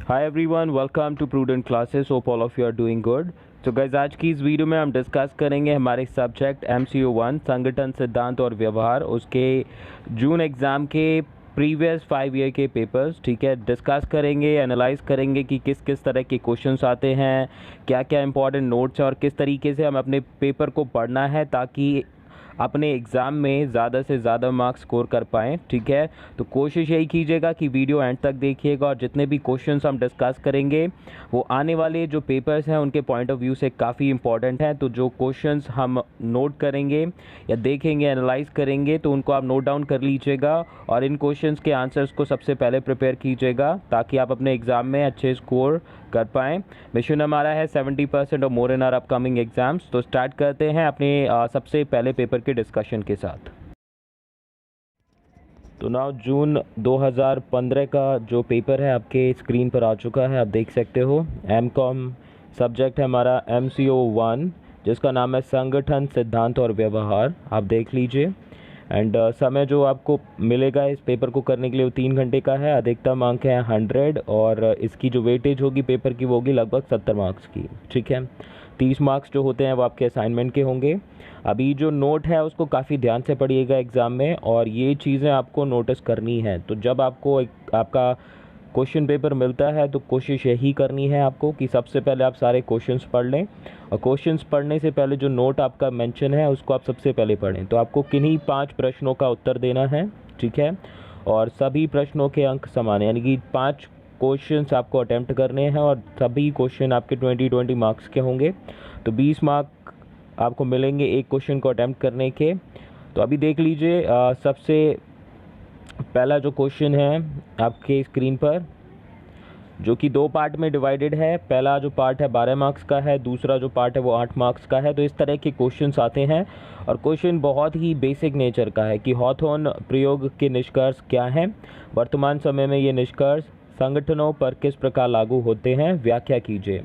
Hi everyone, welcome to Prudent Classes. Hope all of you are doing good. तो guys, आज की इस video में हम डिस्कस करेंगे हमारे सब्जेक्ट MCO 1 संगठन सिद्धांत और व्यवहार, उसके जून एग्ज़ाम के प्रीवियस 5 ईयर के पेपर्स। ठीक है, डिस्कस करेंगे, एनालाइज करेंगे कि किस किस तरह के क्वेश्चंस आते हैं, क्या क्या इंपॉर्टेंट नोट्स हैं और किस तरीके से हम अपने पेपर को पढ़ना है ताकि अपने एग्ज़ाम में ज़्यादा से ज़्यादा मार्क्स स्कोर कर पाएँ। ठीक है, तो कोशिश यही कीजिएगा कि वीडियो एंड तक देखिएगा और जितने भी क्वेश्चंस हम डिस्कस करेंगे वो आने वाले जो पेपर्स हैं उनके पॉइंट ऑफ व्यू से काफ़ी इंपॉर्टेंट हैं। तो जो क्वेश्चंस हम नोट करेंगे या देखेंगे, एनालाइज करेंगे, तो उनको आप नोट डाउन कर लीजिएगा और इन क्वेश्चंस के आंसर्स को सबसे पहले प्रिपेयर कीजिएगा ताकि आप अपने एग्ज़ाम में अच्छे स्कोर कर पाएँ। मिशन हमारा है 70% और मोर इन आर अपकमिंग एग्ज़ाम्स। तो स्टार्ट करते हैं अपने सबसे पहले पेपर के डिस्कशन के साथ। तो नाउ जून 2015 का जो पेपर है आपके स्क्रीन पर आ चुका है, आप देख सकते हो। MCOM सब्जेक्ट है हमारा MCO 1, जिसका नाम है संगठन सिद्धांत और व्यवहार। आप देख लीजिए। एंड समय जो आपको मिलेगा इस पेपर को करने के लिए वो 3 घंटे का है। अधिकतम अंक है 100 और इसकी जो वेटेज होगी पेपर की वो होगी लगभग 70 मार्क्स की। ठीक है, 30 मार्क्स जो होते हैं वो आपके असाइनमेंट के होंगे। अभी जो नोट है उसको काफ़ी ध्यान से पढ़िएगा एग्ज़ाम में, और ये चीज़ें आपको नोटिस करनी है। तो जब आपको आपका क्वेश्चन पेपर मिलता है तो कोशिश यही करनी है आपको कि सबसे पहले आप सारे क्वेश्चंस पढ़ लें, और क्वेश्चंस पढ़ने से पहले जो नोट आपका मेंशन है उसको आप सबसे पहले पढ़ें। तो आपको किन्हीं 5 प्रश्नों का उत्तर देना है। ठीक है, और सभी प्रश्नों के अंक समान है, यानी कि 5 क्वेश्चंस आपको अटेम्प्ट करने हैं और सभी क्वेश्चन आपके 20 मार्क्स के होंगे। तो 20 मार्क आपको मिलेंगे एक क्वेश्चन को अटेम्प्ट करने के। तो अभी देख लीजिए, सबसे पहला जो क्वेश्चन है आपके स्क्रीन पर, जो कि 2 पार्ट में डिवाइडेड है। पहला जो पार्ट है 12 मार्क्स का है, दूसरा जो पार्ट है वो 8 मार्क्स का है। तो इस तरह के क्वेश्चंस आते हैं और क्वेश्चन बहुत ही बेसिक नेचर का है कि हॉथॉर्न प्रयोग के निष्कर्ष क्या हैं, वर्तमान समय में ये निष्कर्ष संगठनों पर किस प्रकार लागू होते हैं, व्याख्या कीजिए।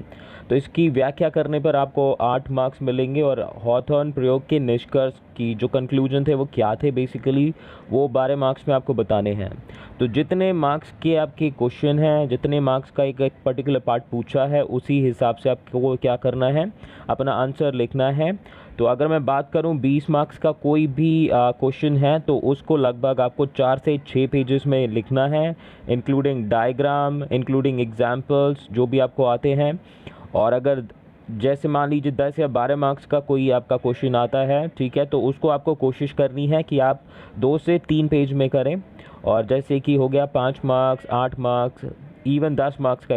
तो इसकी व्याख्या करने पर आपको 8 मार्क्स मिलेंगे और हॉथॉर्न प्रयोग के निष्कर्ष की जो कंक्लूजन थे वो क्या थे बेसिकली, वो 12 मार्क्स में आपको बताने हैं। तो जितने मार्क्स के आपके क्वेश्चन हैं, जितने मार्क्स का एक पर्टिकुलर पार्ट पूछा है, उसी हिसाब से आपको क्या करना है, अपना आंसर लिखना है। तो अगर मैं बात करूं 20 मार्क्स का कोई भी क्वेश्चन है तो उसको लगभग आपको 4 से 6 पेजेस में लिखना है, इंक्लूडिंग डायग्राम, इंक्लूडिंग एग्जाम्पल्स जो भी आपको आते हैं। और अगर जैसे मान लीजिए 10 या 12 मार्क्स का कोई आपका क्वेश्चन आता है, ठीक है, तो उसको आपको कोशिश करनी है कि आप 2 से 3 पेज में करें। और जैसे कि हो गया 5 मार्क्स, 8 मार्क्स, इवन 10 मार्क्स का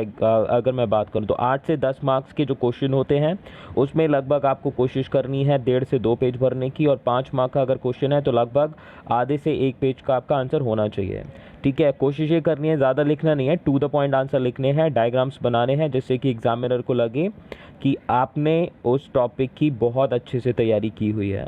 अगर मैं बात करूं तो 8 से 10 मार्क्स के जो क्वेश्चन होते हैं उसमें लगभग आपको कोशिश करनी है 1.5 से 2 पेज भरने की। और 5 मार्क का अगर क्वेश्चन है तो लगभग आधे से 1 पेज का आपका आंसर होना चाहिए। ठीक है, कोशिश ये करनी है, ज़्यादा लिखना नहीं है, टू द पॉइंट आंसर लिखने हैं, डायग्राम्स बनाने हैं, जिससे कि एग्जामिनर को लगे कि आपने उस टॉपिक की बहुत अच्छे से तैयारी की हुई है।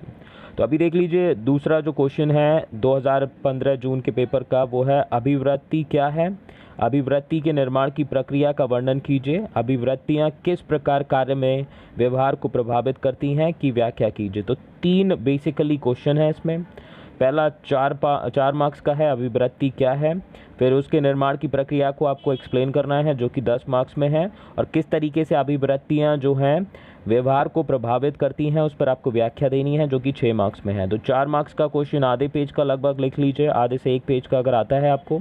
तो अभी देख लीजिए, दूसरा जो क्वेश्चन है 2015 जून के पेपर का वो है अभिवृत्ति क्या है। अभिवृत्ति के निर्माण की प्रक्रिया का वर्णन कीजिए। अभिवृत्तियाँ किस प्रकार कार्य में व्यवहार को प्रभावित करती हैं की व्याख्या कीजिए। तो 3 बेसिकली क्वेश्चन है इसमें। पहला 4 मार्क्स का है, अभिवृत्ति क्या है। फिर उसके निर्माण की प्रक्रिया को आपको एक्सप्लेन करना है जो कि 10 मार्क्स में है, और किस तरीके से अभिवृत्तियाँ जो हैं व्यवहार को प्रभावित करती हैं उस पर आपको व्याख्या देनी है जो कि 6 मार्क्स में है। तो 4 मार्क्स का क्वेश्चन आधे पेज का लगभग लिख लीजिए, आधे से 1 पेज का अगर आता है आपको।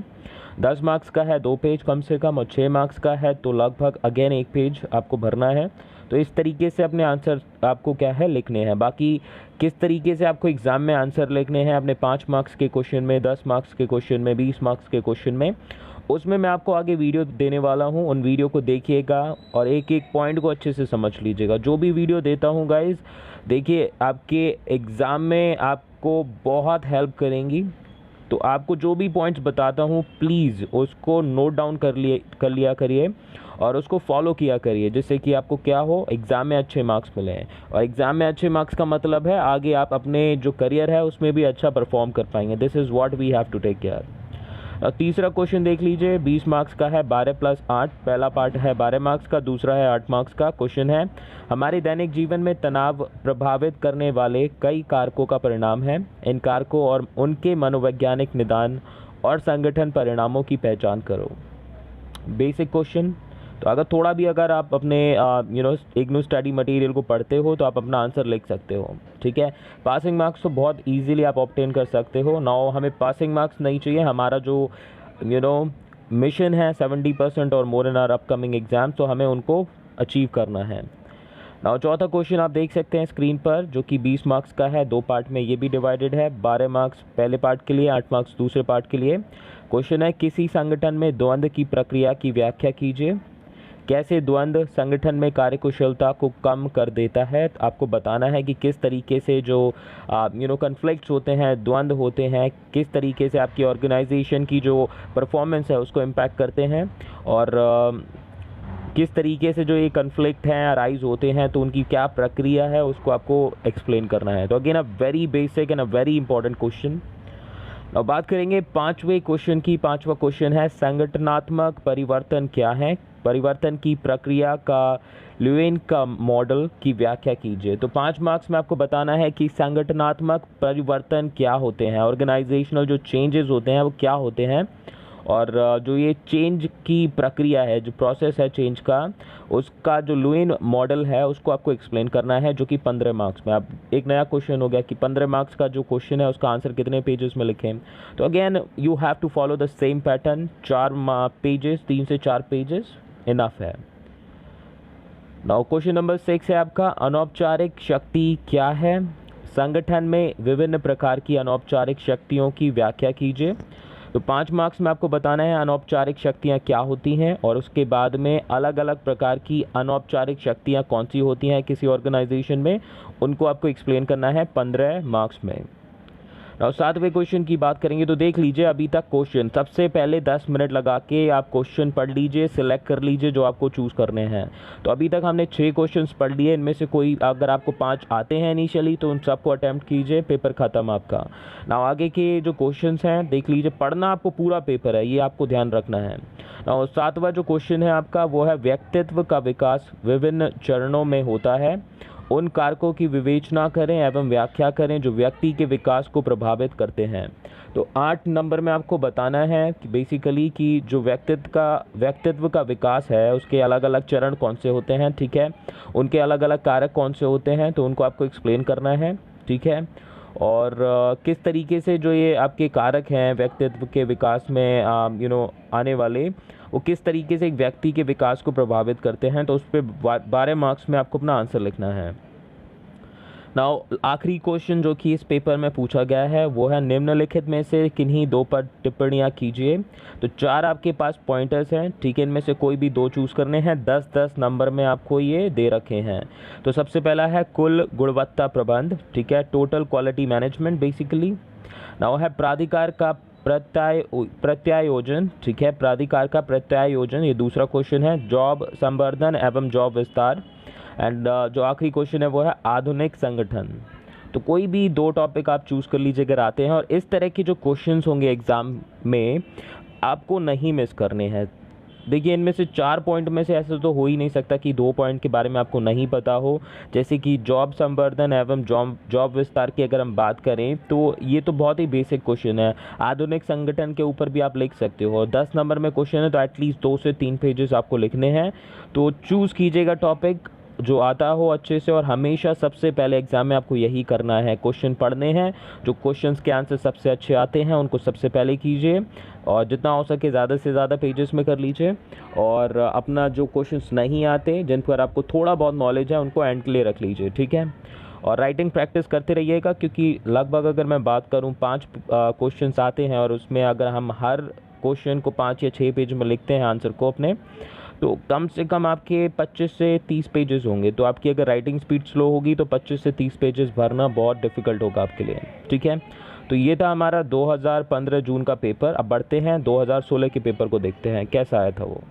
10 मार्क्स का है 2 पेज कम से कम, और 6 मार्क्स का है तो लगभग अगेन 1 पेज आपको भरना है। तो इस तरीके से अपने आंसर आपको क्या है लिखने हैं। बाकी किस तरीके से आपको एग्ज़ाम में आंसर लिखने हैं अपने 5 मार्क्स के क्वेश्चन में, 10 मार्क्स के क्वेश्चन में, 20 मार्क्स के क्वेश्चन में, उसमें मैं आपको आगे वीडियो देने वाला हूं। उन वीडियो को देखिएगा और एक एक पॉइंट को अच्छे से समझ लीजिएगा। जो भी वीडियो देता हूं गाइस, देखिए आपके एग्ज़ाम में आपको बहुत हेल्प करेंगी। तो आपको जो भी पॉइंट्स बताता हूँ प्लीज़ उसको नोट डाउन कर लिया करिए और उसको फॉलो किया करिए, जिससे कि आपको क्या हो, एग्ज़ाम में अच्छे मार्क्स मिले। और एग्ज़ाम में अच्छे मार्क्स का मतलब है आगे आप अपने जो करियर है उसमें भी अच्छा परफॉर्म कर पाएंगे। This is what we have to take care. तीसरा क्वेश्चन देख लीजिए, 20 मार्क्स का है, 12 + 8। पहला पार्ट है 12 मार्क्स का, दूसरा है 8 मार्क्स का। क्वेश्चन है हमारे दैनिक जीवन में तनाव प्रभावित करने वाले कई कारकों का परिणाम है। इन कारकों और उनके मनोवैज्ञानिक निदान और संगठन परिणामों की पहचान करो। बेसिक क्वेश्चन, तो अगर थोड़ा भी अगर आप अपने इग्नू स्टडी मटेरियल को पढ़ते हो तो आप अपना आंसर लिख सकते हो, ठीक है। पासिंग मार्क्स तो बहुत ईजिली आप ऑब्टेन कर सकते हो। नाउ हमें पासिंग मार्क्स नहीं चाहिए, हमारा जो मिशन है 70% और मोर इन आवर अपकमिंग एग्जाम, तो हमें उनको अचीव करना है। नाउ चौथा क्वेश्चन आप देख सकते हैं स्क्रीन पर, जो कि 20 मार्क्स का है, 2 पार्ट में ये भी डिवाइडेड है। 12 मार्क्स पहले पार्ट के लिए, 8 मार्क्स दूसरे पार्ट के लिए। क्वेश्चन है, किसी संगठन में द्वंद्व की प्रक्रिया की व्याख्या कीजिए। कैसे द्वंद्व संगठन में कार्यकुशलता को कम कर देता है। आपको बताना है कि किस तरीके से जो कन्फ्लिक्ट्स होते हैं, द्वंद्व होते हैं, किस तरीके से आपकी ऑर्गेनाइजेशन की जो परफॉर्मेंस है उसको इम्पैक्ट करते हैं, और किस तरीके से जो ये कन्फ्लिक्ट हैं अराइज होते हैं, तो उनकी क्या प्रक्रिया है उसको आपको एक्सप्लेन करना है। तो again a very basic and a very important question. अब बात करेंगे पांचवें क्वेश्चन की। पांचवा क्वेश्चन है, संगठनात्मक परिवर्तन क्या है। परिवर्तन की प्रक्रिया का ल्यूएन का मॉडल की व्याख्या कीजिए। तो 5 मार्क्स में आपको बताना है कि संगठनात्मक परिवर्तन क्या होते हैं, ऑर्गेनाइजेशनल जो चेंजेस होते हैं वो क्या होते हैं, और जो ये चेंज की प्रक्रिया है, जो प्रोसेस है चेंज का, उसका जो ल्यूएन मॉडल है उसको आपको एक्सप्लेन करना है, जो कि 15 मार्क्स में। अब एक नया क्वेश्चन हो गया कि 15 मार्क्स का जो क्वेश्चन है उसका आंसर कितने पेजेस में लिखें। तो again you have to follow the same pattern, 4 pages, 3 से 4 पेजेस इनफ है। नाउ क्वेश्चन नंबर 6 है आपका, अनौपचारिक शक्ति क्या है। संगठन में विभिन्न प्रकार की अनौपचारिक शक्तियों की व्याख्या कीजिए। तो 5 मार्क्स में आपको बताना है अनौपचारिक शक्तियाँ क्या होती हैं, और उसके बाद में अलग अलग प्रकार की अनौपचारिक शक्तियाँ कौन सी होती हैं किसी ऑर्गेनाइजेशन में, उनको आपको एक्सप्लेन करना है 15 मार्क्स में। और 7वें क्वेश्चन की बात करेंगे। तो देख लीजिए अभी तक क्वेश्चन, सबसे पहले 10 मिनट लगा के आप क्वेश्चन पढ़ लीजिए, सिलेक्ट कर लीजिए जो आपको चूज़ करने हैं। तो अभी तक हमने 6 क्वेश्चंस पढ़ लिए, इनमें से कोई अगर आपको 5 आते हैं इनिशियली तो उन सबको अटैम्प्ट कीजिए, पेपर ख़त्म आपका। ना आगे के जो क्वेश्चंस हैं देख लीजिए, पढ़ना आपको पूरा पेपर है, ये आपको ध्यान रखना है। ना 7वां जो क्वेश्चन है आपका वो है, व्यक्तित्व का विकास विभिन्न चरणों में होता है। उन कारकों की विवेचना करें एवं व्याख्या करें जो व्यक्ति के विकास को प्रभावित करते हैं। तो 8 नंबर में आपको बताना है कि बेसिकली कि जो व्यक्तित्व का विकास है उसके अलग अलग चरण कौन से होते हैं, ठीक है, उनके अलग अलग कारक कौन से होते हैं, तो उनको आपको एक्सप्लेन करना है, ठीक है। और किस तरीके से जो ये आपके कारक हैं व्यक्तित्व के विकास में आने वाले, वो किस तरीके से एक व्यक्ति के विकास को प्रभावित करते हैं, तो उस पर 12 मार्क्स में आपको अपना आंसर लिखना है। नाउ आखिरी क्वेश्चन जो कि इस पेपर में पूछा गया है वो है, निम्नलिखित में से किन्हीं 2 पर टिप्पणियाँ कीजिए। तो 4 आपके पास पॉइंटर्स हैं, ठीक है, इनमें से कोई भी 2 चूज़ करने हैं। 10-10 नंबर में आपको ये दे रखे हैं। तो सबसे पहला है कुल गुणवत्ता प्रबंध, ठीक है, total quality management basically. Now है प्राधिकार का प्रत्यायोजन, ठीक है, प्राधिकार का प्रत्यायोजन, ये दूसरा क्वेश्चन है। जॉब संवर्धन एवं जॉब विस्तार, एंड जो आखिरी क्वेश्चन है वो है आधुनिक संगठन। तो कोई भी 2 टॉपिक आप चूज़ कर लीजिए अगर आते हैं, और इस तरह के जो क्वेश्चंस होंगे एग्ज़ाम में आपको नहीं मिस करने हैं। देखिए इनमें से 4 पॉइंट में से ऐसा तो हो ही नहीं सकता कि 2 पॉइंट के बारे में आपको नहीं पता हो। जैसे कि जॉब संवर्धन एवं जॉब विस्तार की अगर हम बात करें तो ये तो बहुत ही बेसिक क्वेश्चन है। आधुनिक संगठन के ऊपर भी आप लिख सकते हो। 10 नंबर में क्वेश्चन है तो एटलीस्ट 2 से 3 पेजेस आपको लिखने हैं। तो चूज़ कीजिएगा टॉपिक जो आता हो अच्छे से, और हमेशा सबसे पहले एग्जाम में आपको यही करना है, क्वेश्चन पढ़ने हैं। जो क्वेश्चंस के आंसर सबसे अच्छे आते हैं उनको सबसे पहले कीजिए, और जितना हो सके ज़्यादा से ज़्यादा पेजेस में कर लीजिए। और अपना जो क्वेश्चंस नहीं आते, जिन पर आपको थोड़ा बहुत नॉलेज है, उनको एंड के लिए रख लीजिए, ठीक है। और राइटिंग प्रैक्टिस करते रहिएगा, क्योंकि लगभग अगर मैं बात करूँ 5 क्वेश्चंस आते हैं, और उसमें अगर हम हर क्वेश्चन को 5 या 6 पेज में लिखते हैं आंसर को अपने, तो कम से कम आपके 25 से 30 पेजेस होंगे। तो आपकी अगर राइटिंग स्पीड स्लो होगी तो 25 से 30 पेजेस भरना बहुत डिफ़िकल्ट होगा आपके लिए, ठीक है। तो ये था हमारा 2015 जून का पेपर। अब बढ़ते हैं 2016 के पेपर को, देखते हैं कैसा आया था वो।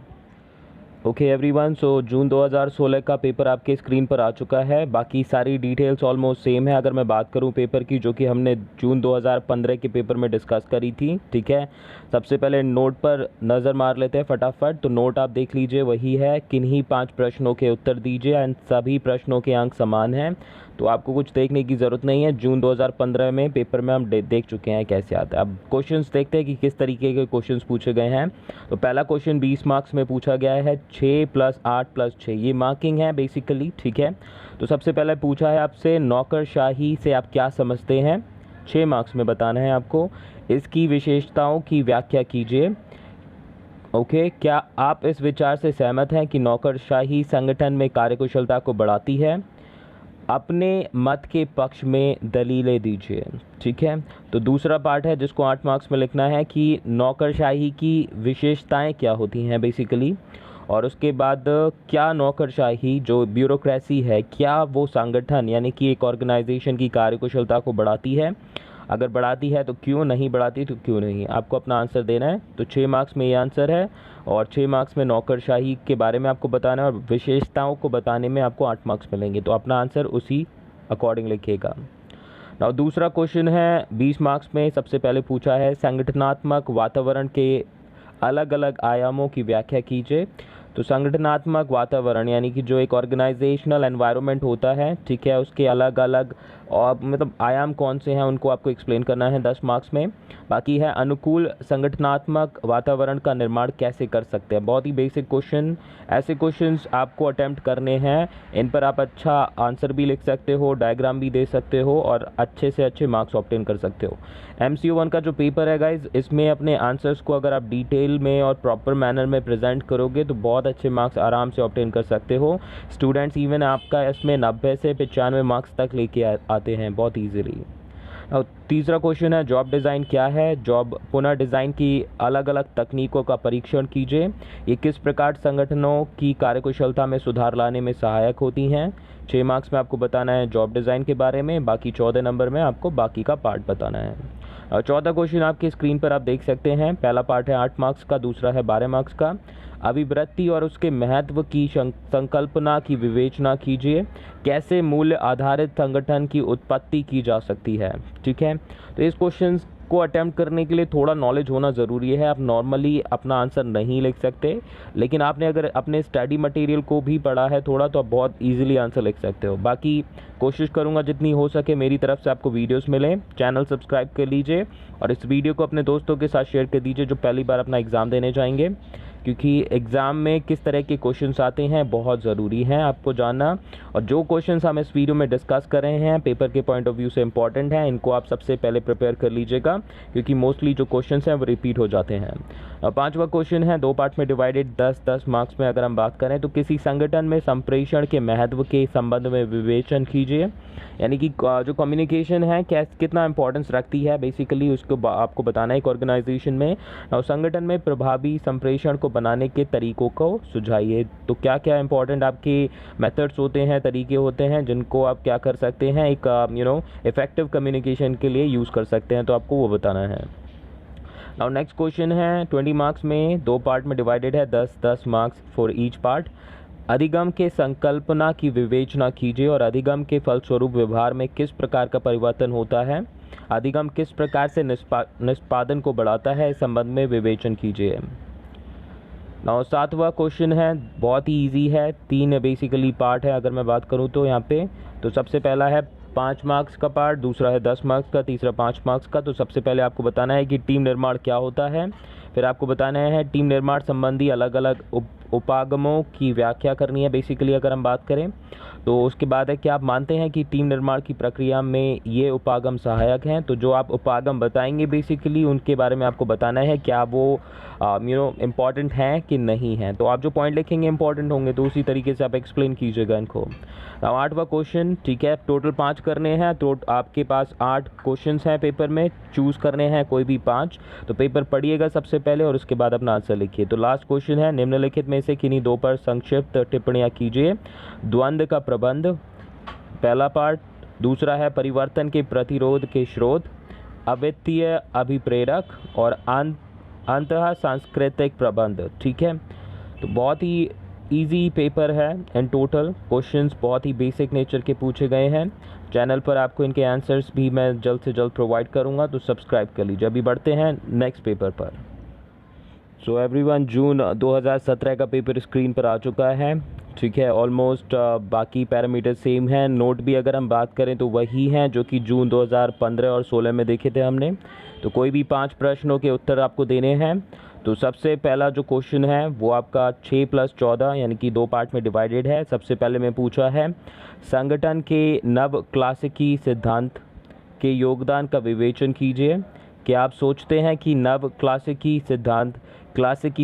ओके एवरीवन, सो जून 2016 का पेपर आपके स्क्रीन पर आ चुका है। बाकी सारी डिटेल्स ऑलमोस्ट सेम है अगर मैं बात करूं पेपर की, जो कि हमने जून 2015 के पेपर में डिस्कस करी थी, ठीक है। सबसे पहले नोट पर नज़र मार लेते हैं फटाफट। तो नोट आप देख लीजिए, वही है, किन्हीं 5 प्रश्नों के उत्तर दीजिए एंड सभी प्रश्नों के अंक समान हैं। तो आपको कुछ देखने की ज़रूरत नहीं है। जून 2015 में पेपर में हम देख चुके हैं कैसे आता है। अब क्वेश्चंस देखते हैं कि किस तरीके के क्वेश्चंस पूछे गए हैं। तो पहला क्वेश्चन 20 मार्क्स में पूछा गया है, 6 + 8 + 6, ये मार्किंग है बेसिकली, ठीक है। तो सबसे पहले पूछा है आपसे नौकरशाही से आप क्या समझते हैं, 6 मार्क्स में बताना है आपको। इसकी विशेषताओं की व्याख्या कीजिए। ओके, क्या आप इस विचार से सहमत हैं कि नौकरशाही संगठन में कार्यकुशलता को बढ़ाती है? अपने मत के पक्ष में दलीलें दीजिए, ठीक है। तो दूसरा पार्ट है जिसको 8 मार्क्स में लिखना है कि नौकरशाही की विशेषताएं क्या होती हैं बेसिकली, और उसके बाद क्या नौकरशाही जो ब्यूरोक्रेसी है, क्या वो संगठन यानी कि एक ऑर्गेनाइजेशन की कार्यकुशलता को बढ़ाती है, अगर बढ़ाती है तो क्यों, नहीं बढ़ाती तो क्यों नहीं। आपको अपना आंसर देना है। तो 6 मार्क्स में ये आंसर है, और 6 मार्क्स में नौकरशाही के बारे में आपको बताना है, और विशेषताओं को बताने में आपको 8 मार्क्स मिलेंगे। तो अपना आंसर उसी अकॉर्डिंग लिखिएगा। नाउ दूसरा क्वेश्चन है 20 मार्क्स में, सबसे पहले पूछा है संगठनात्मक वातावरण के अलग अलग आयामों की व्याख्या कीजिए। तो संगठनात्मक वातावरण यानी कि जो एक ऑर्गेनाइजेशनल एनवायरनमेंट होता है, ठीक है, उसके अलग अलग और मतलब आयाम कौन से हैं उनको आपको एक्सप्लेन करना है 10 मार्क्स में। बाकी है अनुकूल संगठनात्मक वातावरण का निर्माण कैसे कर सकते हैं, बहुत ही बेसिक क्वेश्चन। ऐसे क्वेश्चंस आपको अटेम्प्ट करने हैं, इन पर आप अच्छा आंसर भी लिख सकते हो, डायग्राम भी दे सकते हो, और अच्छे से अच्छे मार्क्स ऑब्टेन कर सकते हो। MCO 1 का जो पेपर है गाइज, इसमें अपने आंसर्स को अगर आप डिटेल में और प्रॉपर मैनर में प्रेजेंट करोगे तो बहुत अच्छे मार्क्स आराम से ऑब्टेन कर सकते हो। स्टूडेंट्स इवन आपका इसमें 90 से 95 मार्क्स तक लेके आते हैं बहुत ईजिली। तीसरा क्वेश्चन है जॉब डिज़ाइन क्या है। जॉब पुनः डिज़ाइन की अलग अलग तकनीकों का परीक्षण कीजिए। ये किस प्रकार संगठनों की कार्यकुशलता में सुधार लाने में सहायक होती हैं। 6 मार्क्स में आपको बताना है जॉब डिज़ाइन के बारे में, बाकी 14 नंबर में आपको बाकी का पार्ट बताना है। और 14 क्वेश्चन आपकी स्क्रीन पर आप देख सकते हैं। पहला पार्ट है 8 मार्क्स का, दूसरा है 12 मार्क्स का। अभिवृत्ति और उसके महत्व की संकल्पना की विवेचना कीजिए। कैसे मूल्य आधारित संगठन की उत्पत्ति की जा सकती है, ठीक है। तो इस क्वेश्चन को अटेम्प्ट करने के लिए थोड़ा नॉलेज होना ज़रूरी है। आप नॉर्मली अपना आंसर नहीं लिख सकते, लेकिन आपने अगर अपने स्टडी मटेरियल को भी पढ़ा है थोड़ा तो आप बहुत इजीली आंसर लिख सकते हो। बाकी कोशिश करूंगा जितनी हो सके मेरी तरफ से आपको वीडियोस मिलें। चैनल सब्सक्राइब कर लीजिए और इस वीडियो को अपने दोस्तों के साथ शेयर कर दीजिए जो पहली बार अपना एग्ज़ाम देने जाएंगे, क्योंकि एग्ज़ाम में किस तरह के क्वेश्चंस आते हैं बहुत ज़रूरी है आपको जानना। और जो क्वेश्चंस हम इस वीडियो में डिस्कस कर रहे हैं पेपर के पॉइंट ऑफ व्यू से इंपॉर्टेंट हैं, इनको आप सबसे पहले प्रिपेयर कर लीजिएगा, क्योंकि मोस्टली जो क्वेश्चंस हैं वो रिपीट हो जाते हैं। और 5वां क्वेश्चन है 2 पार्ट में डिवाइडेड, 10-10 मार्क्स में अगर हम बात करें तो किसी संगठन में संप्रेषण के महत्व के संबंध में विवेचन कीजिए। यानी कि जो कम्युनिकेशन है कितना इंपॉर्टेंस रखती है बेसिकली उसको आपको बताना है एक ऑर्गेनाइजेशन में। और संगठन में प्रभावी संप्रेषण को बनाने के तरीकों को सुझाइए। तो क्या क्या इंपॉर्टेंट आपके मेथड्स होते हैं, तरीके होते हैं जिनको आप क्या कर सकते हैं एक इफेक्टिव कम्युनिकेशन के लिए यूज़ कर सकते हैं, तो आपको वो बताना है। नाउ नेक्स्ट क्वेश्चन है 20 मार्क्स में, 2 पार्ट में डिवाइडेड है, 10-10 मार्क्स फॉर ईच पार्ट। अधिगम के संकल्पना की विवेचना कीजिए और अधिगम के फलस्वरूप व्यवहार में किस प्रकार का परिवर्तन होता है। अधिगम किस प्रकार से निष्पादन को बढ़ाता है, इस संबंध में विवेचन कीजिए। नाउ 7वां क्वेश्चन है बहुत ही इजी है, 3 बेसिकली पार्ट है अगर मैं बात करूं तो यहाँ पे। तो सबसे पहला है 5 मार्क्स का पार्ट, दूसरा है 10 मार्क्स का, तीसरा 5 मार्क्स का। तो सबसे पहले आपको बताना है कि टीम निर्माण क्या होता है, फिर आपको बताना है टीम निर्माण संबंधी अलग अलग उपागमों की व्याख्या करनी है बेसिकली अगर हम बात करें। तो उसके बाद है कि आप मानते हैं कि टीम निर्माण की प्रक्रिया में ये उपागम सहायक हैं। तो जो आप उपागम बताएंगे बेसिकली उनके बारे में आपको बताना है क्या वो इम्पॉर्टेंट हैं कि नहीं हैं। तो आप जो पॉइंट लिखेंगे इंपॉर्टेंट होंगे तो उसी तरीके से आप एक्सप्लेन कीजिएगा इनको। अब 8वां क्वेश्चन, ठीक है, टोटल 5 करने हैं, तो आपके पास 8 क्वेश्चंस हैं पेपर में, चूज़ करने हैं कोई भी 5। तो पेपर पढ़िएगा सबसे पहले और उसके बाद अपना आंसर लिखिए। तो लास्ट क्वेश्चन है निम्नलिखित में से किन्हीं 2 पर संक्षिप्त टिप्पणियाँ कीजिए। द्वंद्व का प्रबंध पहला पार्ट, दूसरा है परिवर्तन के प्रतिरोध के स्रोत, अवित्तीय अभिप्रेरक और अंतः सांस्कृतिक प्रबंध, ठीक है। तो बहुत ही इजी पेपर है एंड टोटल क्वेश्चंस बहुत ही बेसिक नेचर के पूछे गए हैं। चैनल पर आपको इनके आंसर्स भी मैं जल्द से जल्द प्रोवाइड करूंगा, तो सब्सक्राइब कर लीजिए। अभी बढ़ते हैं नेक्स्ट पेपर पर। सो एवरीवन, जून 2017 का पेपर स्क्रीन पर आ चुका है। ठीक है, ऑलमोस्ट बाकी पैरामीटर सेम हैं। नोट भी अगर हम बात करें तो वही हैं जो कि जून 2015 और 16 में देखे थे हमने। तो कोई भी 5 प्रश्नों के उत्तर आपको देने हैं। तो सबसे पहला जो क्वेश्चन है वो आपका 6+14 यानी कि 2 पार्ट में डिवाइडेड है। सबसे पहले मैं पूछा है, संगठन के नव क्लासिकी सिद्धांत के योगदान का विवेचन कीजिए। क्या आप सोचते हैं कि नव क्लासिकी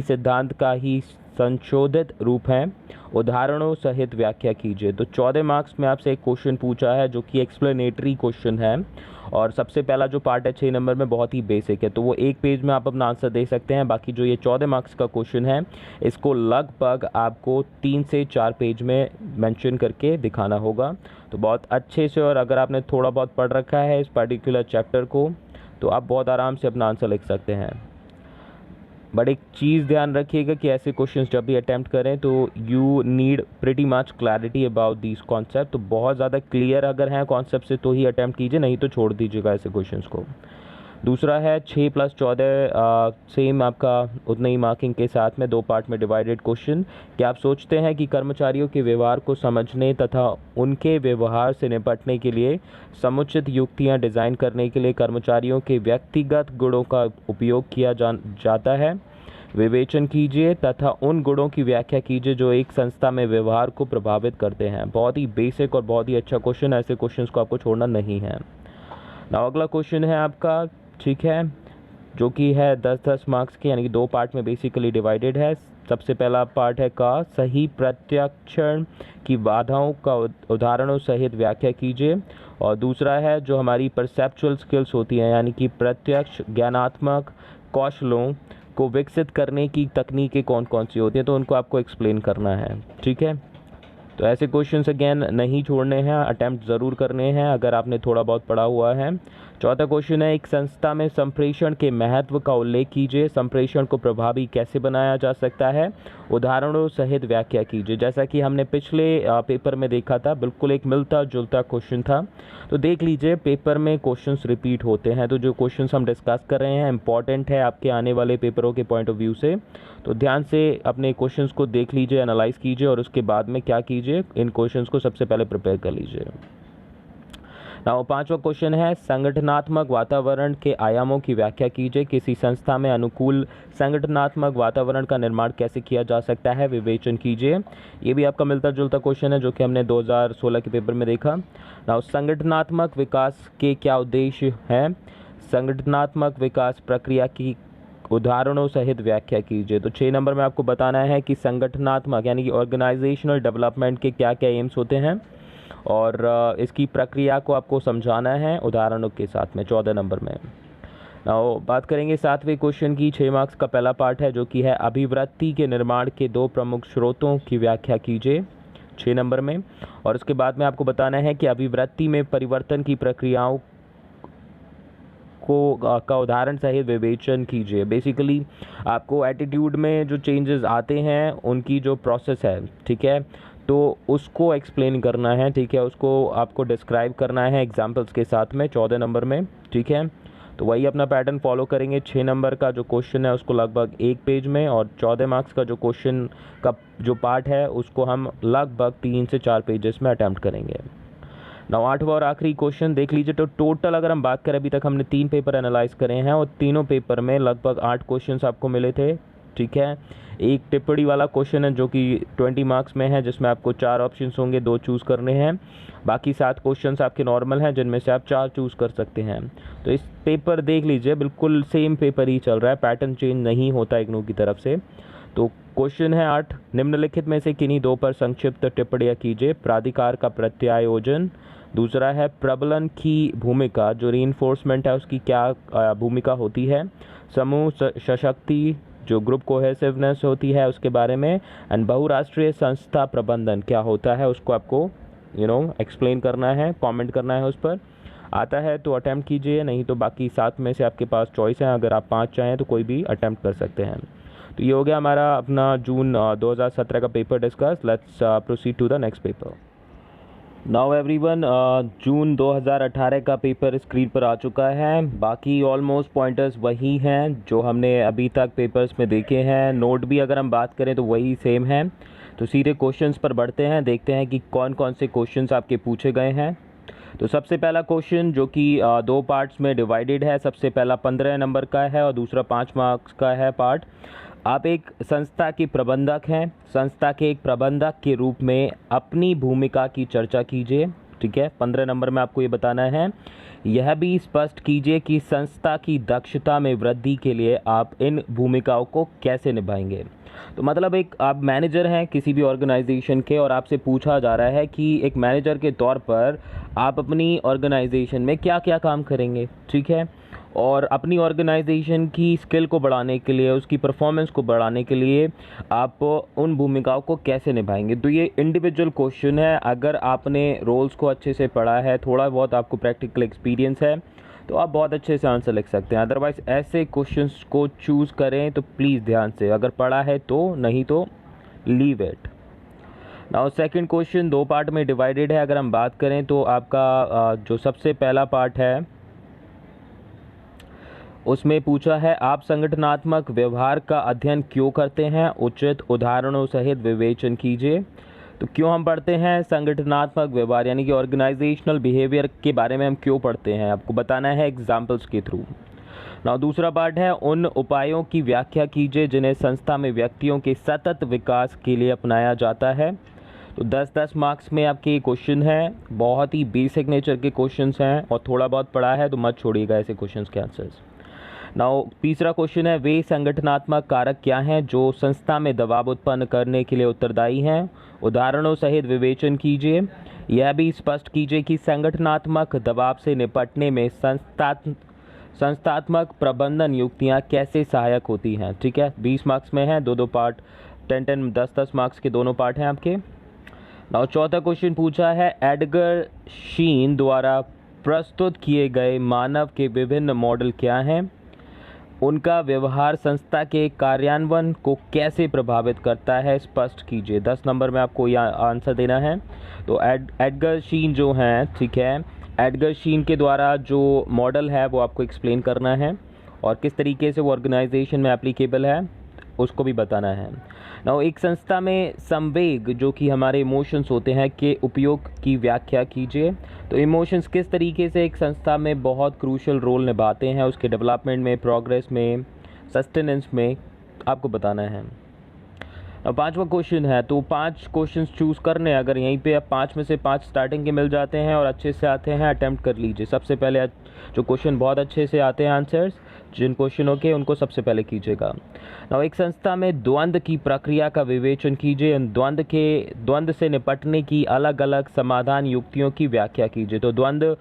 सिद्धांत का ही संशोधित रूप है? उदाहरणों सहित व्याख्या कीजिए। तो 14 मार्क्स में आपसे एक क्वेश्चन पूछा है जो कि एक्सप्लेनेटरी क्वेश्चन है, और सबसे पहला जो पार्ट है 6 नंबर में बहुत ही बेसिक है, तो वो एक पेज में आप अपना आंसर दे सकते हैं। बाकी जो ये 14 मार्क्स का क्वेश्चन है इसको लगभग आपको 3 से 4 पेज में मेंशन करके दिखाना होगा। तो बहुत अच्छे से, और अगर आपने थोड़ा बहुत पढ़ रखा है इस पर्टिकुलर चैप्टर को, तो आप बहुत आराम से अपना आंसर लिख सकते हैं। बट एक चीज़ ध्यान रखिएगा कि ऐसे क्वेश्चंस जब भी अटैम्प्ट करें तो you need pretty much clarity about these concept. तो बहुत ज़्यादा क्लियर अगर हैं कॉन्सेप्ट से तो ही अटैम्प्ट कीजिए, नहीं तो छोड़ दीजिएगा ऐसे क्वेश्चंस को। दूसरा है 6+14, सेम आपका उतने ही मार्किंग के साथ में 2 पार्ट में डिवाइडेड क्वेश्चन। क्या आप सोचते हैं कि कर्मचारियों के व्यवहार को समझने तथा उनके व्यवहार से निपटने के लिए समुचित युक्तियां डिज़ाइन करने के लिए कर्मचारियों के व्यक्तिगत गुणों का उपयोग किया जाता है? विवेचन कीजिए तथा उन गुणों की व्याख्या कीजिए जो एक संस्था में व्यवहार को प्रभावित करते हैं। बहुत ही बेसिक और बहुत ही अच्छा क्वेश्चन, ऐसे क्वेश्चंस को आपको छोड़ना नहीं है। नाउ अगला क्वेश्चन है आपका, ठीक है, जो कि है 10-10 मार्क्स के, यानी कि 2 पार्ट में बेसिकली डिवाइडेड है। सबसे पहला पार्ट है का सही प्रत्याक्षण की बाधाओं का उदाहरणों सहित व्याख्या कीजिए। और दूसरा है जो हमारी परसेप्चुअल स्किल्स होती हैं, यानी कि प्रत्यक्ष ज्ञानात्मक कौशलों को विकसित करने की तकनीकें कौन कौन सी होती हैं, तो उनको आपको एक्सप्लेन करना है। ठीक है, तो ऐसे क्वेश्चंस अगेन नहीं छोड़ने हैं, अटैम्प्ट ज़रूर करने हैं अगर आपने थोड़ा बहुत पढ़ा हुआ है। चौथा क्वेश्चन है, एक संस्था में संप्रेषण के महत्व का उल्लेख कीजिए। संप्रेषण को प्रभावी कैसे बनाया जा सकता है? उदाहरणों सहित व्याख्या कीजिए। जैसा कि हमने पिछले पेपर में देखा था, बिल्कुल एक मिलता जुलता क्वेश्चन था। तो देख लीजिए, पेपर में क्वेश्चंस रिपीट होते हैं, तो जो क्वेश्चंस हम डिस्कस कर रहे हैं इंपॉर्टेंट है आपके आने वाले पेपरों के पॉइंट ऑफ व्यू से। तो ध्यान से अपने क्वेश्चंस को देख लीजिए, एनालाइज कीजिए, और उसके बाद में क्या कीजिए, इन क्वेश्चंस को सबसे पहले प्रिपेयर कर लीजिए। नाउ 5वां क्वेश्चन है, संगठनात्मक वातावरण के आयामों की व्याख्या कीजिए। किसी संस्था में अनुकूल संगठनात्मक वातावरण का निर्माण कैसे किया जा सकता है? विवेचन कीजिए। ये भी आपका मिलता जुलता क्वेश्चन है जो कि हमने 2016 के पेपर में देखा। नाउ संगठनात्मक विकास के क्या उद्देश्य हैं? संगठनात्मक विकास प्रक्रिया की उदाहरणों सहित व्याख्या कीजिए। तो 6 नंबर में आपको बताना है कि संगठनात्मक यानी कि ऑर्गेनाइजेशनल डेवलपमेंट के क्या क्या एम्स होते हैं, और इसकी प्रक्रिया को आपको समझाना है उदाहरणों के साथ में 14 नंबर में। नाउ बात करेंगे 7वें क्वेश्चन की। 6 मार्क्स का पहला पार्ट है जो कि है अभिवृत्ति के निर्माण के 2 प्रमुख स्रोतों की व्याख्या कीजिए, 6 नंबर में। और उसके बाद में आपको बताना है कि अभिवृत्ति में परिवर्तन की प्रक्रियाओं का उदाहरण सहित विवेचन कीजिए। बेसिकली आपको एटीट्यूड में जो चेंजेस आते हैं उनकी जो प्रोसेस है, ठीक है, तो उसको एक्सप्लेन करना है, ठीक है, उसको आपको डिस्क्राइब करना है एग्जांपल्स के साथ में 14 नंबर में। ठीक है, तो वही अपना पैटर्न फॉलो करेंगे। 6 नंबर का जो क्वेश्चन है उसको लगभग 1 पेज में, और 14 मार्क्स का जो क्वेश्चन का जो पार्ट है उसको हम लगभग 3 से 4 पेजेस में अटैम्प्ट करेंगे। नाउ 8वां और आखिरी क्वेश्चन देख लीजिए। तो टोटल अगर हम बात करें, अभी तक हमने 3 पेपर एनालाइज करे हैं और तीनों पेपर में लगभग 8 क्वेश्चंस आपको मिले थे। ठीक है, एक टिप्पणी वाला क्वेश्चन है जो कि 20 मार्क्स में है, जिसमें आपको 4 ऑप्शंस होंगे, 2 चूज़ करने हैं। बाकी 7 क्वेश्चंस आपके नॉर्मल हैं जिनमें से आप 4 चूज़ कर सकते हैं। तो इस पेपर देख लीजिए, बिल्कुल सेम पेपर ही चल रहा है, पैटर्न चेंज नहीं होता इग्नू की तरफ से। तो क्वेश्चन है 8, निम्नलिखित में से किन्हीं 2 पर संक्षिप्त टिप्पणियाँ कीजिए। प्राधिकार का प्रत्यायोजन, दूसरा है प्रबलन की भूमिका, जो रीइंफोर्समेंट है उसकी क्या भूमिका होती है, समूह सशक्ति जो ग्रुप कोहेसिवनेस होती है उसके बारे में, एंड बहुराष्ट्रीय संस्था प्रबंधन क्या होता है उसको आपको एक्सप्लेन करना है, कमेंट करना है उस पर। आता है तो अटैम्प्ट कीजिए, नहीं तो बाकी 7 में से आपके पास चॉइस है, अगर आप 5 चाहें तो कोई भी अटैम्प्ट कर सकते हैं। तो ये हो गया हमारा अपना जून 2017 का paper discuss. Let's proceed to the next paper. Now everyone, जून 2018 का पेपर स्क्रीन पर आ चुका है। बाकी ऑलमोस्ट पॉइंटर्स वही हैं जो हमने अभी तक पेपर्स में देखे हैं। नोट भी अगर हम बात करें तो वही सेम है। तो सीधे क्वेश्चंस पर बढ़ते हैं, देखते हैं कि कौन कौन से क्वेश्चंस आपके पूछे गए हैं। तो सबसे पहला क्वेश्चन जो कि दो पार्ट्स में डिवाइडेड है, सबसे पहला 15 नंबर का है और दूसरा 5 मार्क्स का है पार्ट। आप एक संस्था के प्रबंधक हैं, संस्था के एक प्रबंधक के रूप में अपनी भूमिका की चर्चा कीजिए। ठीक है, 15 नंबर में आपको ये बताना है। यह भी स्पष्ट कीजिए कि संस्था की दक्षता में वृद्धि के लिए आप इन भूमिकाओं को कैसे निभाएंगे। तो मतलब एक आप मैनेजर हैं किसी भी ऑर्गेनाइजेशन के और आपसे पूछा जा रहा है कि एक मैनेजर के तौर पर आप अपनी ऑर्गेनाइजेशन में क्या क्या काम करेंगे। ठीक है, और अपनी ऑर्गेनाइजेशन की स्किल को बढ़ाने के लिए, उसकी परफॉर्मेंस को बढ़ाने के लिए आप उन भूमिकाओं को कैसे निभाएंगे। तो ये इंडिविजुअल क्वेश्चन है। अगर आपने रोल्स को अच्छे से पढ़ा है, थोड़ा बहुत आपको प्रैक्टिकल एक्सपीरियंस है, तो आप बहुत अच्छे से आंसर लिख सकते हैं। अदरवाइज़ ऐसे क्वेश्चंस को चूज़ करें तो प्लीज़ ध्यान से, अगर पढ़ा है तो, नहीं तो leave it. Now second question दो पार्ट में डिवाइडेड है। अगर हम बात करें तो आपका जो सबसे पहला पार्ट है उसमें पूछा है, आप संगठनात्मक व्यवहार का अध्ययन क्यों करते हैं, उचित उदाहरणों सहित विवेचन कीजिए। तो क्यों हम पढ़ते हैं संगठनात्मक व्यवहार, यानी कि ऑर्गेनाइजेशनल बिहेवियर के बारे में हम क्यों पढ़ते हैं, आपको बताना है एग्जाम्पल्स के थ्रू। नाउ दूसरा पार्ट है, उन उपायों की व्याख्या कीजिए जिन्हें संस्था में व्यक्तियों के सतत विकास के लिए अपनाया जाता है। तो 10-10 मार्क्स में आपके क्वेश्चन है, बहुत ही बेसिक नेचर के क्वेश्चंस हैं और थोड़ा बहुत पढ़ा है तो मत छोड़िएगा ऐसे क्वेश्चंस के आंसर्स। नाउ तीसरा क्वेश्चन है, वे संगठनात्मक कारक क्या हैं जो संस्था में दबाव उत्पन्न करने के लिए उत्तरदायी हैं, उदाहरणों सहित विवेचन कीजिए। यह भी स्पष्ट कीजिए कि संगठनात्मक दबाव से निपटने में संस्थात्मक प्रबंधन युक्तियाँ कैसे सहायक होती हैं। ठीक है, 20 मार्क्स में है, दो पार्ट, 10-10 मार्क्स के दोनों पार्ट हैं आपके। नाउ चौथा क्वेश्चन पूछा है, एडगर शीन द्वारा प्रस्तुत किए गए मानव के विभिन्न मॉडल क्या हैं, उनका व्यवहार संस्था के कार्यान्वयन को कैसे प्रभावित करता है, स्पष्ट कीजिए। 10 नंबर में आपको यह आंसर देना है। तो एडगर शीन जो हैं, ठीक है, एडगर शीन के द्वारा जो मॉडल है वो आपको एक्सप्लेन करना है और किस तरीके से वो ऑर्गेनाइजेशन में एप्लीकेबल है उसको भी बताना है। ना एक संस्था में संवेग जो कि हमारे इमोशंस होते हैं के उपयोग की व्याख्या कीजिए। तो इमोशंस किस तरीके से एक संस्था में बहुत क्रूशल रोल निभाते हैं उसके डेवलपमेंट में, प्रोग्रेस में, सस्टेनेंस में, आपको बताना है। अब पांचवा क्वेश्चन है, तो 5 क्वेश्चंस चूज़ करने, अगर यहीं पे अब 5 में से 5 स्टार्टिंग के मिल जाते हैं और अच्छे से आते हैं, अटेम्प्ट कर लीजिए। सबसे पहले जो क्वेश्चन बहुत अच्छे से आते हैं आंसर्स जिन क्वेश्चनों के, उनको सबसे पहले कीजिएगा। now एक संस्था में द्वंद्व की प्रक्रिया का विवेचन कीजिए, द्वंद्व से निपटने की अलग अलग समाधान युक्तियों की व्याख्या कीजिए। तो द्वंद्व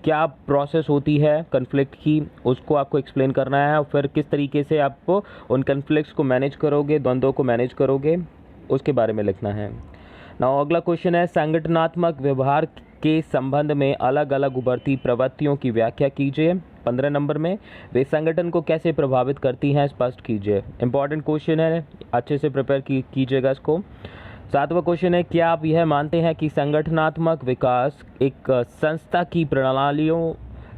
क्या प्रोसेस होती है कन्फ्लिक्ट की, उसको आपको एक्सप्लेन करना है और फिर किस तरीके से आप उन कन्फ्लिक्ट्स को मैनेज करोगे, द्वंद्वों को मैनेज करोगे, उसके बारे में लिखना है। नाउ अगला क्वेश्चन है, संगठनात्मक व्यवहार के संबंध में अलग अलग उभरती प्रवृत्तियों की व्याख्या कीजिए। 15 नंबर में वे संगठन को कैसे प्रभावित करती हैं, स्पष्ट कीजिए। इंपॉर्टेंट क्वेश्चन है, अच्छे से प्रिपेयर कीजिएगा इसको। 7वां क्वेश्चन है, क्या आप यह मानते हैं कि संगठनात्मक विकास एक संस्था की प्रणालियों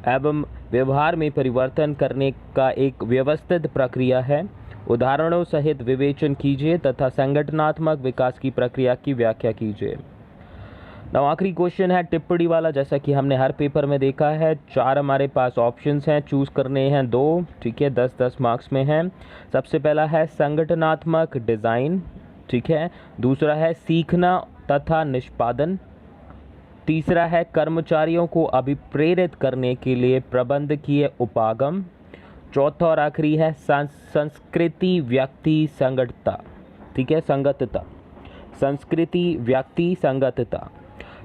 एवं व्यवहार में परिवर्तन करने का एक व्यवस्थित प्रक्रिया है, उदाहरणों सहित विवेचन कीजिए तथा संगठनात्मक विकास की प्रक्रिया की व्याख्या कीजिए। now आखिरी क्वेश्चन है टिप्पणी वाला, जैसा कि हमने हर पेपर में देखा है। 4 हमारे पास ऑप्शंस हैं, चूज़ करने हैं 2, ठीक है, 10-10 मार्क्स में हैं। सबसे पहला है संगठनात्मक डिज़ाइन, ठीक है, दूसरा है सीखना तथा निष्पादन, तीसरा है कर्मचारियों को अभिप्रेरित करने के लिए प्रबंधकीय उपागम, चौथा और आखिरी है संस्कृति व्यक्ति संगतता, ठीक है, संगतता, संस्कृति व्यक्ति संगतता।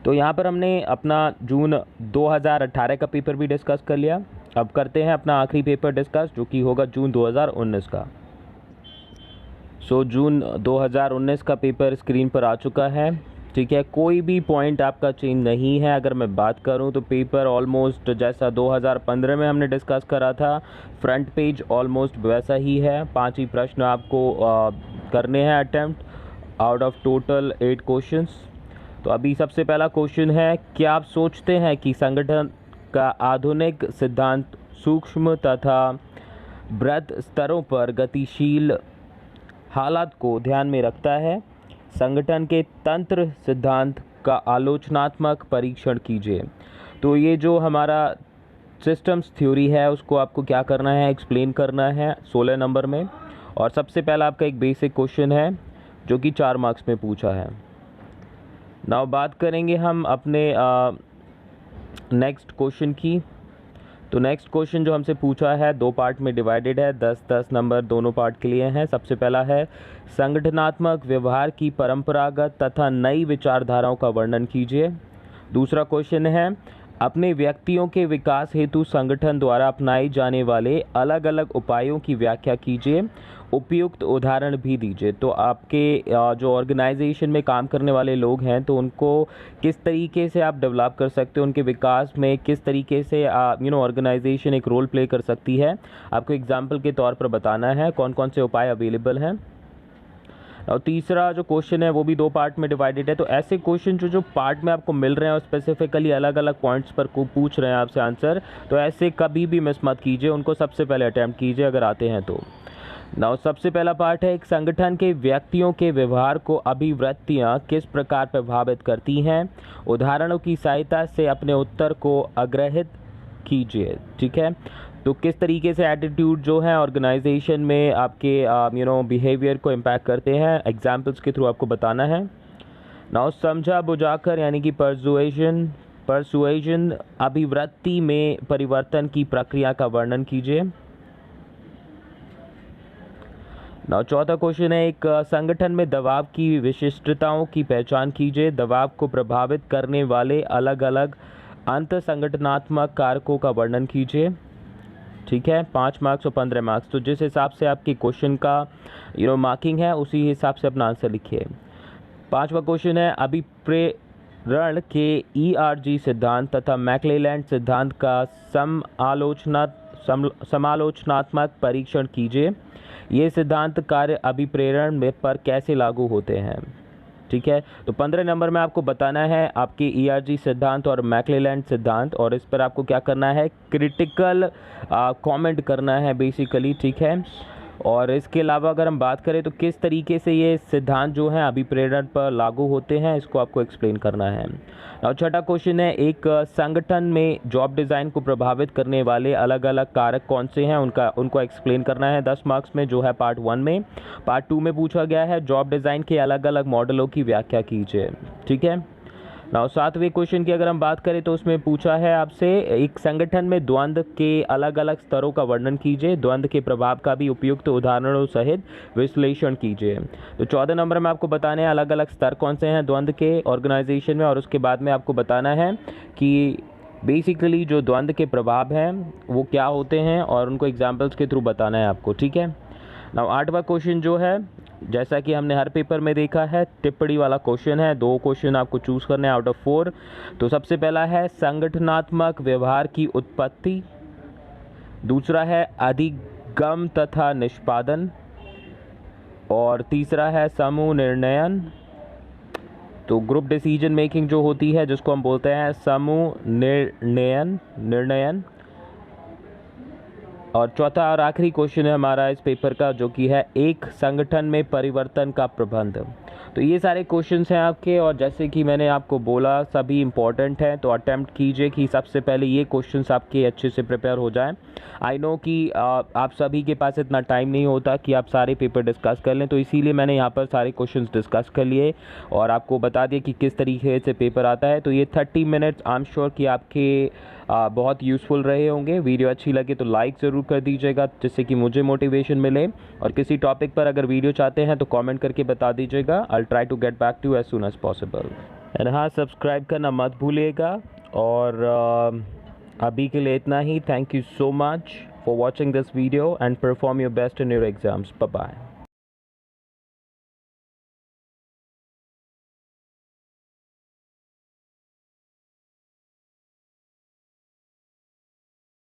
तो यहाँ पर हमने अपना जून 2018 का पेपर भी डिस्कस कर लिया। अब करते हैं अपना आखिरी पेपर डिस्कस जो कि होगा जून 2019 का। जून 2019 का पेपर स्क्रीन पर आ चुका है, ठीक है, कोई भी पॉइंट आपका चेंज नहीं है। अगर मैं बात करूं तो पेपर ऑलमोस्ट जैसा 2015 में हमने डिस्कस करा था, फ्रंट पेज ऑलमोस्ट वैसा ही है। 5 ही प्रश्न आपको करने हैं attempt out of total 8 questions. तो अभी सबसे पहला क्वेश्चन है, क्या आप सोचते हैं कि संगठन का आधुनिक सिद्धांत सूक्ष्म तथा बृहत स्तरों पर गतिशील हालात को ध्यान में रखता है। संगठन के तंत्र सिद्धांत का आलोचनात्मक परीक्षण कीजिए। तो ये जो हमारा सिस्टम्स थ्योरी है उसको आपको क्या करना है, एक्सप्लेन करना है 16 नंबर में। और सबसे पहला आपका एक बेसिक क्वेश्चन है जो कि 4 मार्क्स में पूछा है। नाउ बात करेंगे हम अपने नेक्स्ट क्वेश्चन की। तो नेक्स्ट क्वेश्चन जो हमसे पूछा है 2 पार्ट में डिवाइडेड है, 10-10 नंबर दोनों पार्ट के लिए हैं। सबसे पहला है संगठनात्मक व्यवहार की परंपरागत तथा नई विचारधाराओं का वर्णन कीजिए। दूसरा क्वेश्चन है अपने व्यक्तियों के विकास हेतु संगठन द्वारा अपनाए जाने वाले अलग अलग उपायों की व्याख्या कीजिए, उपयुक्त उदाहरण भी दीजिए। तो आपके जो ऑर्गेनाइजेशन में काम करने वाले लोग हैं तो उनको किस तरीके से आप डेवलप कर सकते हो, उनके विकास में किस तरीके से ऑर्गेनाइजेशन एक रोल प्ले कर सकती है, आपको एग्जाम्पल के तौर पर बताना है कौन कौन से उपाय अवेलेबल हैं। और तीसरा जो क्वेश्चन है वो भी 2 पार्ट में डिवाइडेड है। तो ऐसे क्वेश्चन जो पार्ट में आपको मिल रहे हैं और स्पेसिफिकली अलग अलग पॉइंट्स पर को पूछ रहे हैं आपसे आंसर, तो ऐसे कभी भी मिस मत कीजिए, उनको सबसे पहले अटैम्प्ट कीजिए अगर आते हैं तो। नाउ सबसे पहला पार्ट है एक संगठन के व्यक्तियों के व्यवहार को अभिवृत्तियाँ किस प्रकार प्रभावित करती हैं, उदाहरणों की सहायता से अपने उत्तर को अग्रहित कीजिए। ठीक है, तो किस तरीके से एटीट्यूड जो है ऑर्गेनाइजेशन में आपके बिहेवियर को इम्पैक्ट करते हैं, एग्जाम्पल्स के थ्रू आपको बताना है। नाउ समझा बुझाकर यानी कि परसुएजन अभिवृत्ति में परिवर्तन की प्रक्रिया का वर्णन कीजिए। नाउ चौथा क्वेश्चन है एक संगठन में दबाव की विशिष्टताओं की पहचान कीजिए, दबाव को प्रभावित करने वाले अलग अलग अंत संगठनात्मक कारकों का वर्णन कीजिए। ठीक है, 5 मार्क्स और 15 मार्क्स, तो जिस हिसाब से आपके क्वेश्चन का मार्किंग है उसी हिसाब से अपना आंसर लिखिए। 5वां क्वेश्चन है अभिप्रेरण के ERG सिद्धांत तथा मैक्लेलैंड सिद्धांत का समालोचनात्मक परीक्षण कीजिए। ये सिद्धांत कार्य अभिप्रेरण में पर कैसे लागू होते हैं। ठीक है, तो 15 नंबर में आपको बताना है आपके ERG सिद्धांत और मैक्लेलैंड सिद्धांत, और इस पर आपको क्या करना है, क्रिटिकल कमेंट करना है बेसिकली। ठीक है, और इसके अलावा अगर हम बात करें तो किस तरीके से ये सिद्धांत जो है अभिप्रेरण पर लागू होते हैं इसको आपको एक्सप्लेन करना है। और छठा क्वेश्चन है एक संगठन में जॉब डिज़ाइन को प्रभावित करने वाले अलग अलग कारक कौन से हैं, उनको एक्सप्लेन करना है 10 मार्क्स में, जो है पार्ट 1 में। पार्ट 2 में पूछा गया है जॉब डिज़ाइन के अलग अलग मॉडलों की व्याख्या कीजिए। ठीक है, नाउ 7वें क्वेश्चन की अगर हम बात करें तो उसमें पूछा है आपसे एक संगठन में द्वंद्व के अलग अलग स्तरों का वर्णन कीजिए, द्वंद्व के प्रभाव का भी उपयुक्त उदाहरणों सहित विश्लेषण कीजिए। तो 14 नंबर में आपको बताने हैं अलग अलग स्तर कौन से हैं द्वंद्व के ऑर्गेनाइजेशन में, और उसके बाद में आपको बताना है कि बेसिकली जो द्वंद्व के प्रभाव हैं वो क्या होते हैं और उनको एग्जाम्पल्स के थ्रू बताना है आपको। ठीक है, नाउ 8वां क्वेश्चन जो है जैसा कि हमने हर पेपर में देखा है टिप्पणी वाला क्वेश्चन है, 2 क्वेश्चन आपको चूज करने हैं आउट ऑफ 4। तो सबसे पहला है संगठनात्मक व्यवहार की उत्पत्ति, दूसरा है अधिगम तथा निष्पादन, और तीसरा है समूह निर्णयन, तो ग्रुप डिसीजन मेकिंग जो होती है जिसको हम बोलते हैं समूह निर्णयन। और चौथा और आखिरी क्वेश्चन है हमारा इस पेपर का जो कि है एक संगठन में परिवर्तन का प्रबंध। तो ये सारे क्वेश्चंस हैं आपके, और जैसे कि मैंने आपको बोला सभी इंपॉर्टेंट हैं, तो अटेम्प्ट कीजिए कि सबसे पहले ये क्वेश्चंस आपके अच्छे से प्रिपेयर हो जाएं। आई नो कि आप सभी के पास इतना टाइम नहीं होता कि आप सारे पेपर डिस्कस कर लें, तो इसीलिए मैंने यहाँ पर सारे क्वेश्चंस डिस्कस कर लिए और आपको बता दिया कि किस तरीके से पेपर आता है। तो ये 30 मिनट्स आई एम श्योर कि आपके बहुत यूज़फुल रहे होंगे। वीडियो अच्छी लगे तो लाइक ज़रूर कर दीजिएगा जिससे कि मुझे मोटिवेशन मिले, और किसी टॉपिक पर अगर वीडियो चाहते हैं तो कमेंट करके बता दीजिएगा। I try to get back to as soon as possible. And हाँ, सब्सक्राइब करना मत भूलिएगा। और अभी के लिए इतना ही। Thank you so much for watching this video and perform your best in your exams. Bye bye.